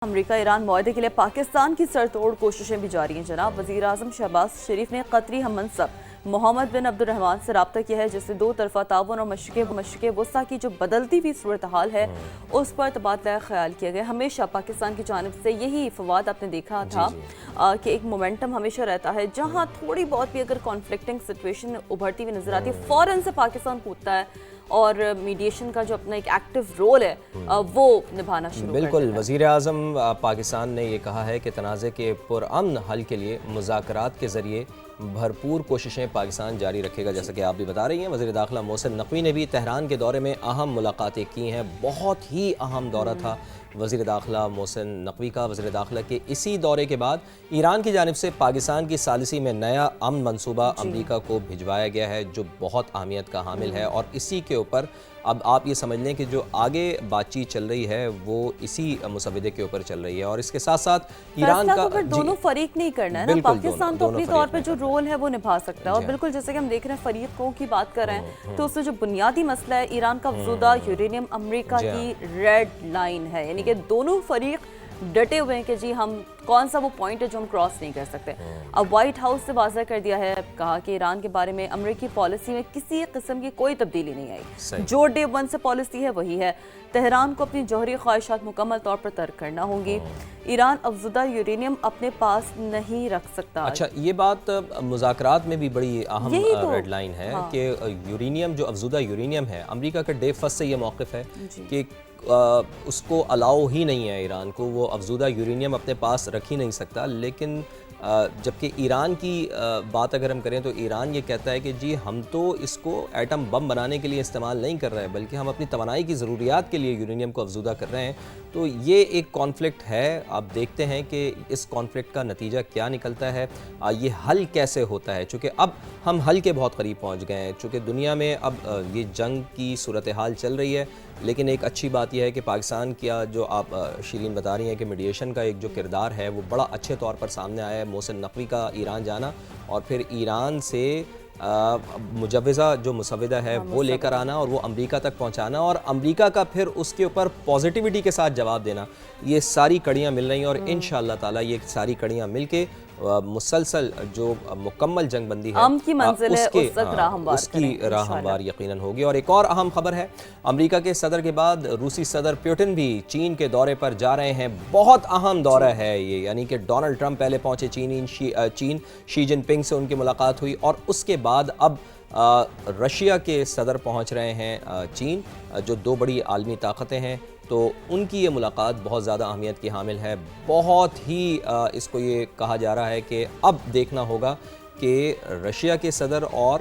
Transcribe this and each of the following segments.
امریکہ ایران معاہدے کے لیے پاکستان کی سرتوڑ کوششیں بھی جاری ہیں جناب۔ وزیر اعظم شہباز شریف نے قطری ہم منصب محمد بن عبد الرحمن سے رابطہ کیا ہے، جس سے دو طرفہ تعاون اور مشرق وسطیٰ کی جو بدلتی ہوئی صورتحال ہے اس پر تبادلہ خیال کیا گیا۔ ہمیشہ پاکستان کی جانب سے یہی فواد آپ نے دیکھا تھا کہ ایک مومنٹم ہمیشہ رہتا ہے، جہاں تھوڑی بہت بھی اگر کانفلکٹنگ سچویشن ابھرتی ہوئی نظر آتی ہے فوراً سے پاکستان کودتا ہے اور میڈیشن کا جو اپنا ایک ایکٹیو رول ہے وہ نبھانا شروع کرتا ہے۔ بالکل، وزیر اعظم پاکستان نے یہ کہا ہے کہ تنازع کے پرامن حل کے لیے مذاکرات کے ذریعے بھرپور کوششیں پاکستان جاری رکھے گا، جیسا کہ آپ بھی بتا رہی ہیں۔ وزیر داخلہ محسن نقوی نے بھی تہران کے دورے میں اہم ملاقاتیں کی ہیں، بہت ہی اہم دورہ تھا وزیر داخلہ محسن نقوی کا۔ وزیر داخلہ کے اسی دورے کے بعد ایران کی جانب سے پاکستان کی ثالثی میں نیا امن منصوبہ امریکہ کو بھجوایا گیا ہے، جو بہت اہمیت کا حامل ہے، اور اسی کے اوپر اب آپ یہ سمجھ لیں کہ جو آگے بات چیت چل رہی ہے وہ اسی مسودے کے اوپر چل رہی ہے، اور اس کے ساتھ ساتھ ایران کا دونوں فریق نہیں کرنا ہے نا، پاکستان تو اپنی طور پہ جو رول ہے وہ نبھا سکتا ہے، اور بالکل جیسے کہ ہم دیکھ رہے ہیں فریقوں کی بات کر رہے ہیں تو اس سے جو بنیادی مسئلہ ہے ایران کا افزودہ یورینیم امریکہ کی ریڈ لائن ہے، یعنی کہ دونوں فریق ڈٹے ہوئے ہیں کہ جی ہم کون سا وہ پوائنٹ ہے جو ہم کراس نہیں کر سکتے۔ اب وائٹ ہاؤس سے واضح کر دیا ہے، کہا کہ ایران کے بارے میں امریکی پالیسی میں کسی قسم کی کوئی تبدیلی نہیں آئی، جو ڈے ون سے پالیسی ہے وہی ہے۔ تہران کو اپنی جوہری خواہشات مکمل طور پر ترک کرنا ہوں گی، ایران افزودہ یورینیم اپنے پاس نہیں رکھ سکتا۔ اچھا، یہ بات مذاکرات میں بھی بڑی اہم ریڈ لائن ہے کہ یورینیم جو افزودہ یورینیم ہے، امریکہ کا ڈے فرسٹ سے یہ موقف ہے کہ اس کو الاؤ ہی نہیں ہے ایران کو، وہ افزودہ یورینیم اپنے پاس رکھ ہی نہیں سکتا۔ لیکن جبکہ ایران کی بات اگر ہم کریں تو ایران یہ کہتا ہے کہ جی ہم تو اس کو ایٹم بم بنانے کے لیے استعمال نہیں کر رہے، بلکہ ہم اپنی توانائی کی ضروریات کے لیے یورینیم کو افزودہ کر رہے ہیں۔ تو یہ ایک کانفلکٹ ہے، آپ دیکھتے ہیں کہ اس کانفلکٹ کا نتیجہ کیا نکلتا ہے، یہ حل کیسے ہوتا ہے، چونکہ اب ہم حل کے بہت قریب پہنچ گئے ہیں، چونکہ دنیا میں اب یہ جنگ کی صورتحال چل رہی ہے۔ لیکن ایک اچھی بات یہ ہے کہ پاکستان کیا جو آپ شیرین بتا رہی ہیں کہ میڈیشن کا ایک جو کردار ہے وہ بڑا اچھے طور پر سامنے آیا ہے، محسن نقوی کا ایران جانا اور پھر ایران سے مجوزہ جو مسودہ ہے وہ لے کر آنا اور وہ امریکہ تک پہنچانا، اور امریکہ کا پھر اس کے اوپر پازیٹیوٹی کے ساتھ جواب دینا، یہ ساری کڑیاں مل رہی ہیں، اور انشاءاللہ تعالیٰ یہ ساری کڑیاں مل کے مسلسل جو مکمل جنگ بندی ہے کی منزل ہے اس کی راہ ہموار یقیناً ہوگی۔ اور ایک اور اہم خبر ہے، امریکہ کے صدر کے بعد روسی صدر پیوٹن بھی چین کے دورے پر جا رہے ہیں، بہت اہم دورہ ہے یہ، یعنی کہ ڈونلڈ ٹرمپ پہلے پہنچے چین، شی جن پنگ سے ان کی ملاقات ہوئی، اور اس کے بعد اب رشیا کے صدر پہنچ رہے ہیں چین، جو دو بڑی عالمی طاقتیں ہیں، تو ان کی یہ ملاقات بہت زیادہ اہمیت کی حامل ہے۔ بہت ہی اس کو یہ کہا جا رہا ہے کہ اب دیکھنا ہوگا کہ رشیا کے صدر اور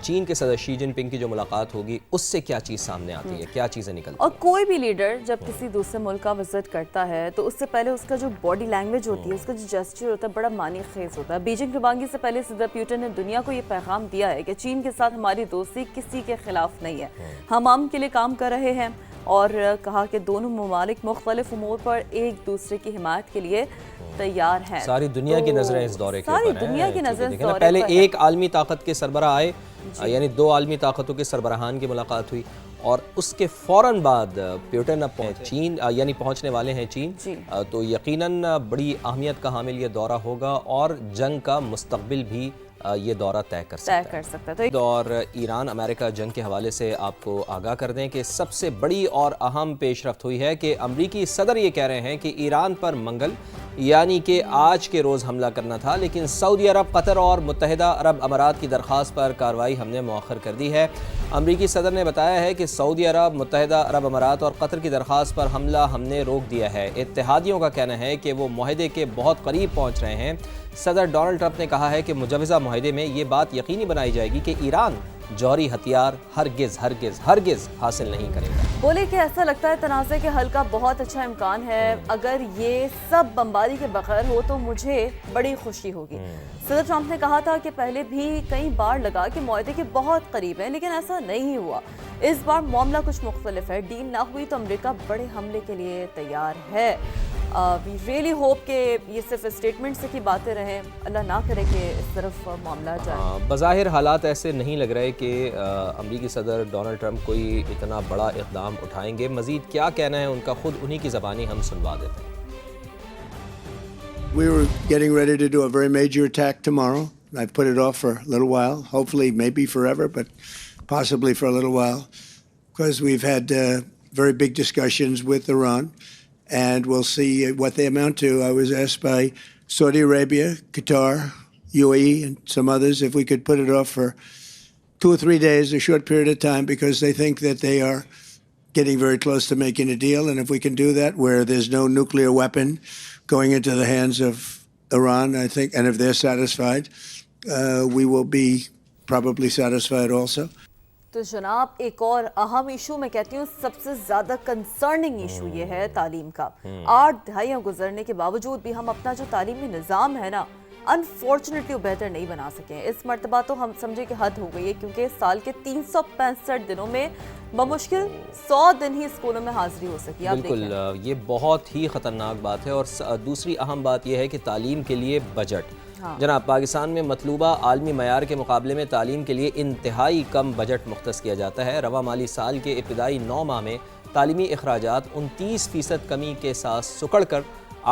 چین کے صدر شی جن پنگ کی جو ملاقات ہوگی اس سے کیا چیز سامنے آتی ہے، کیا چیزیں نکلتی ہیں۔ اور کوئی بھی لیڈر جب کسی دوسرے ملک کا وزٹ کرتا ہے تو اس سے پہلے اس کا جو باڈی لینگویج ہوتی ہے، اس کا جو جسچر ہوتا ہے، بڑا معنی خیز ہوتا ہے۔ بیجنگ روانگی سے پہلے صدر پیوٹن نے دنیا کو یہ پیغام دیا ہے کہ چین کے ساتھ ہماری دوستی کسی کے خلاف نہیں ہے، ہم امن کے لیے کام کر رہے ہیں، اور کہا کہ دونوں ممالک مختلف امور پر ایک دوسرے کی حمایت کے لیے تیار ہیں۔ ساری دنیا کی نظریں اس دورے کے اوپر ہیں، ساری دنیا کی نظریں اس دورے پر پہلے ایک عالمی طاقت کے سربراہ آئے، یعنی دو عالمی طاقتوں کے سربراہان کی ملاقات ہوئی، اور اس کے فوراً بعد پیوٹن اب چین یعنی پہنچنے والے ہیں چین، تو یقیناً بڑی اہمیت کا حامل یہ دورہ ہوگا، اور جنگ کا مستقبل بھی یہ دورہ طے کر سکتا ہے۔ اور ایران امریکہ جنگ کے حوالے سے آپ کو آگاہ کر دیں کہ سب سے بڑی اور اہم پیش رفت ہوئی ہے کہ امریکی صدر یہ کہہ رہے ہیں کہ ایران پر منگل یعنی کہ آج کے روز حملہ کرنا تھا، لیکن سعودی عرب، قطر اور متحدہ عرب امارات کی درخواست پر کارروائی ہم نے مؤخر کر دی ہے۔ امریکی صدر نے بتایا ہے کہ سعودی عرب، متحدہ عرب امارات اور قطر کی درخواست پر حملہ ہم نے روک دیا ہے۔ اتحادیوں کا کہنا ہے کہ وہ معاہدے کے بہت قریب پہنچ رہے ہیں۔ صدر ڈونلڈ ٹرمپ نے کہا ہے کہ مجوزہ معاہدے میں یہ بات یقینی بنائی جائے گی کہ ایران جوہری ہتھیار ہرگز حاصل نہیں کرے گا۔ بولے کہ ایسا لگتا ہے تنازع کے حل کا بہت اچھا امکان ہے، اگر یہ سب بمباری کے بغیر ہو تو مجھے بڑی خوشی ہوگی۔ صدر ٹرمپ نے کہا تھا کہ پہلے بھی کئی بار لگا کہ معاہدے کے بہت قریب ہیں، لیکن ایسا نہیں ہوا، اس بار معاملہ کچھ مختلف ہے، ڈیل نہ ہوئی تو امریکہ بڑے حملے کے لیے تیار ہے۔ وی ریئلی ہوپ کہ یہ صرف اسٹیٹمنٹ سے کی باتیں رہیں، اللہ نہ کرے کہ اس طرف معاملہ جائے۔ بظاہر حالات ایسے نہیں لگ رہے کہ امریکی صدر ڈونلڈ ٹرمپ کوئی اتنا بڑا اقدام اٹھائیں گے۔ مزید کیا کہنا ہے ان کا خود انہی کی زبانی ہم سنوا دیتے ہیں۔ We were getting ready to do a very major attack tomorrow. I've put it off for a little while, hopefully maybe forever, but possibly for a little while, because we've had very big discussions with Iran, and we'll see what they amount to. I was asked by Saudi Arabia, Qatar, UAE, and some others if we could put it off for 2 or 3 days, a short period of time, because they think that they are getting very close to making a deal. And if we can do that, where there's no nuclear weapon going into the hands of Iran, I think, and if they're satisfied, we will be probably satisfied also. تو جناب ایک اور اہم issue میں کہتی ہوں سب سے زیادہ کنسرننگ ایشو یہ ہے تعلیم کا. 8 دہائیاں گزرنے کے باوجود بھی ہم اپنا جو تعلیمی نظام ہے نا انفارچونیٹلی وہ بہتر نہیں بنا سکے. اس مرتبہ تو ہم سمجھے کہ حد ہو گئی ہے, کیونکہ سال کے 365 دنوں میں بمشکل 100 دن ہی اسکولوں میں حاضری ہو سکی. بالکل, یہ بہت ہی خطرناک بات ہے. اور دوسری اہم بات یہ ہے کہ تعلیم کے لیے بجٹ. جناب, پاکستان میں مطلوبہ عالمی معیار کے مقابلے میں تعلیم کے لیے انتہائی کم بجٹ مختص کیا جاتا ہے. رواں مالی سال کے ابتدائی 9 ماہ میں تعلیمی اخراجات 29% کمی کے ساتھ سکڑ کر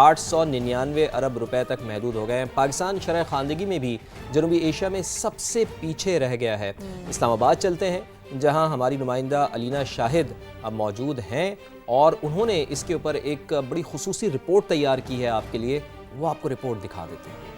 899 ارب روپے تک محدود ہو گئے ہیں. پاکستان شرح خواندگی میں بھی جنوبی ایشیا میں سب سے پیچھے رہ گیا ہے. اسلام آباد چلتے ہیں, جہاں ہماری نمائندہ علینا شاہد اب موجود ہیں, اور انہوں نے اس کے اوپر ایک بڑی خصوصی رپورٹ تیار کی ہے آپ کے لیے. وہ آپ کو رپورٹ دکھا دیتے ہیں.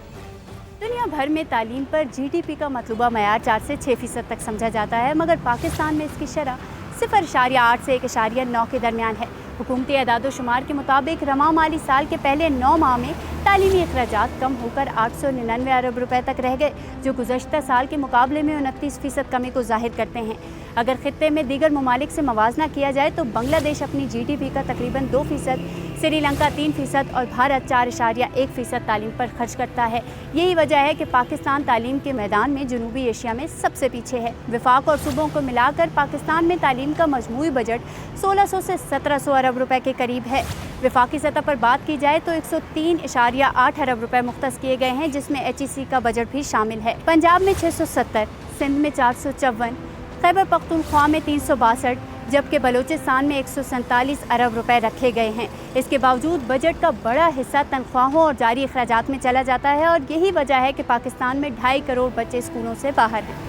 دنیا بھر میں تعلیم پر جی ڈی پی کا مطلوبہ معیار 4 سے 6% تک سمجھا جاتا ہے, مگر پاکستان میں اس کی شرح 0.8 سے 1.9 کے درمیان ہے. حکومتی اعداد و شمار کے مطابق رواں مالی سال کے پہلے 9 ماہ میں تعلیمی اخراجات کم ہو کر 899 ارب روپے تک رہ گئے, جو گزشتہ سال کے مقابلے میں 29% کمی کو ظاہر کرتے ہیں. اگر خطے میں دیگر ممالک سے موازنہ کیا جائے تو بنگلہ دیش اپنی جی ڈی پی کا تقریباً 2%, سری لنکا 3% اور بھارت 4.1% تعلیم پر خرچ کرتا ہے. یہی وجہ ہے کہ پاکستان تعلیم کے میدان میں جنوبی ایشیا میں سب سے پیچھے ہے. وفاق اور صوبوں کو ملا کر پاکستان میں تعلیم کا مجموعی بجٹ 1600 سے 1700 ارب روپے کے قریب ہے. وفاقی سطح پر بات کی جائے تو 103.8 ارب روپے مختص کیے گئے ہیں, جس میں ایچ ای سی کا بجٹ بھی شامل ہے. پنجاب میں 670, سندھ میں 454, خیبر پختونخوا میں 362, جبکہ بلوچستان میں 147 ارب روپے رکھے گئے ہیں. اس کے باوجود بجٹ کا بڑا حصہ تنخواہوں اور جاری اخراجات میں چلا جاتا ہے, اور یہی وجہ ہے کہ پاکستان میں 2.5 کروڑ بچے اسکولوں سے باہر ہیں.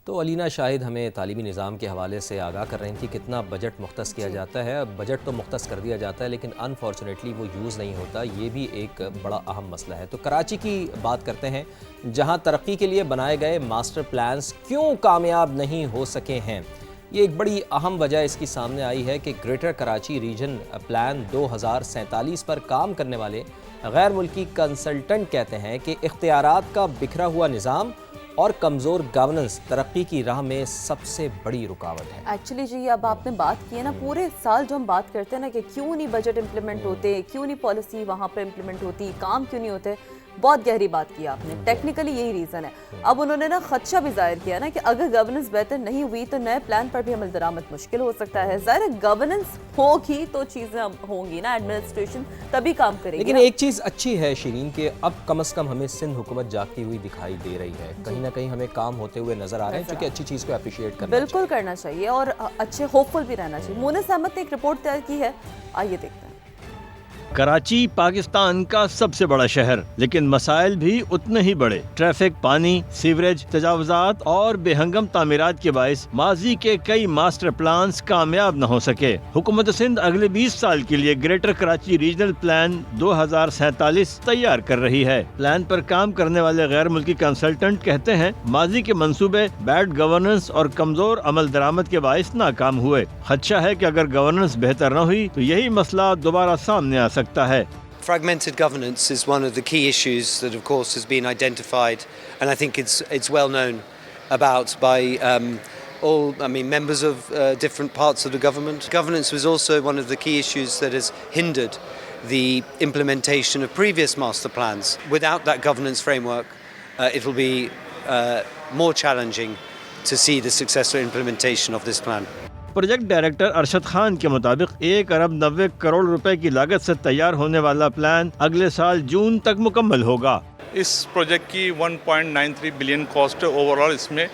تو علینا شاہد ہمیں تعلیمی نظام کے حوالے سے آگاہ کر رہی تھی کتنا بجٹ مختص کیا جاتا ہے. بجٹ تو مختص کر دیا جاتا ہے, لیکن انفارچونیٹلی وہ یوز نہیں ہوتا. یہ بھی ایک بڑا اہم مسئلہ ہے. تو کراچی کی بات کرتے ہیں, جہاں ترقی کے لیے بنائے گئے ماسٹر پلانز کیوں کامیاب نہیں ہو سکے ہیں. یہ ایک بڑی اہم وجہ اس کی سامنے آئی ہے کہ گریٹر کراچی ریجن پلان 2047 پر کام کرنے والے غیر ملکی کنسلٹنٹ کہتے ہیں کہ اختیارات کا بکھرا ہوا نظام اور کمزور گورننس ترقی کی راہ میں سب سے بڑی رکاوٹ ہے. ایکچولی جی, اب آپ نے بات کی ہے نا, پورے سال جو ہم بات کرتے ہیں نا کہ کیوں نہیں بجٹ امپلیمنٹ ہوتے, کیوں نہیں پالیسی وہاں پہ امپلیمنٹ ہوتی, کام کیوں نہیں ہوتے, بہت گہری بات کی آپ نے. ٹیکنیکلی یہی ریزن ہے. اب انہوں نے نا خدشہ بھی ظاہر کیا نا کہ اگر گورننس بہتر نہیں ہوئی تو نئے پلان پر بھی عمل درآمد مشکل ہو سکتا ہے. ظاہر ہے گورننس ہوگی تو چیزیں ہوں گی نا, ایڈمنسٹریشن تبھی کام کرے گی. لیکن ایک چیز اچھی ہے شیرین کہ اب کم از کم ہمیں سندھ حکومت جاگتی ہوئی دکھائی دے رہی ہے. کہیں نہ کہیں ہمیں کام ہوتے ہوئے نظر آ رہے ہیں, چونکہ اچھی چیز کو اپریشیٹ کرنا بالکل کرنا چاہیے اور اچھے ہوپ فل بھی رہنا چاہیے. مونس احمد نے ایک رپورٹ تیار کی ہے, آئیے دیکھتے ہیں. کراچی پاکستان کا سب سے بڑا شہر, لیکن مسائل بھی اتنے ہی بڑے. ٹریفک, پانی, سیوریج, تجاوزات اور بے ہنگم تعمیرات کے باعث ماضی کے کئی ماسٹر پلانز کامیاب نہ ہو سکے. حکومت سندھ اگلے 20 سال کے لیے گریٹر کراچی ریجنل پلان 2047 تیار کر رہی ہے. پلان پر کام کرنے والے غیر ملکی کنسلٹنٹ کہتے ہیں ماضی کے منصوبے بیڈ گورننس اور کمزور عمل درآمد کے باعث ناکام ہوئے. خدشہ ہے کہ اگر گورننس بہتر نہ ہوئی تو یہی مسئلہ دوبارہ سامنے آ سکتا ہے. Fragmented governance is one of the key issues that, of course, has been identified, and I think it's well known about by members of different parts of the government. Governance was also one of the key issues that has hindered the implementation of previous master plans. Without that governance framework, it will be more challenging to see the successful implementation of this plan. Project director Arshad Khan کے مطابق 1 ارب 90 کروڑ روپے کی لاگت سے تیار ہونے والا plan اگلے سال جون تک مکمل ہوگا. اس پروجیکٹ کی 1.93 بلین کاسٹ ہے اوور آل. اس میں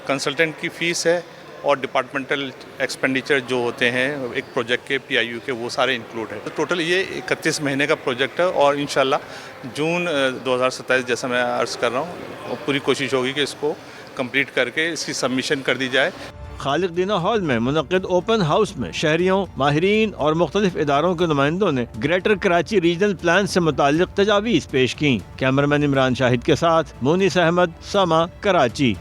کنسلٹنٹ کی فیس ہے اور ڈپارٹمنٹل ایکسپینڈیچر جو ہوتے ہیں ایک پروجیکٹ کے PIU کے وہ سارے انکلوڈ ہیں. ٹوٹل یہ 31 مہینے کا پروجیکٹ ہے اور انشاءاللہ جون 2027 جیسا میں عرض کر رہا ہوں پوری کوشش ہوگی کہ اس کو کمپلیٹ کر کے اس کی سبمیشن کر دی جائے. خالق دینا ہال میں منعقد اوپن ہاؤس میں شہریوں، ماہرین اور مختلف اداروں کے نمائندوں نے گریٹر کراچی ریجنل پلان سے متعلق تجاویز پیش کیں. کیمرمین عمران شاہد کے ساتھ مونس احمد، سما، کراچی.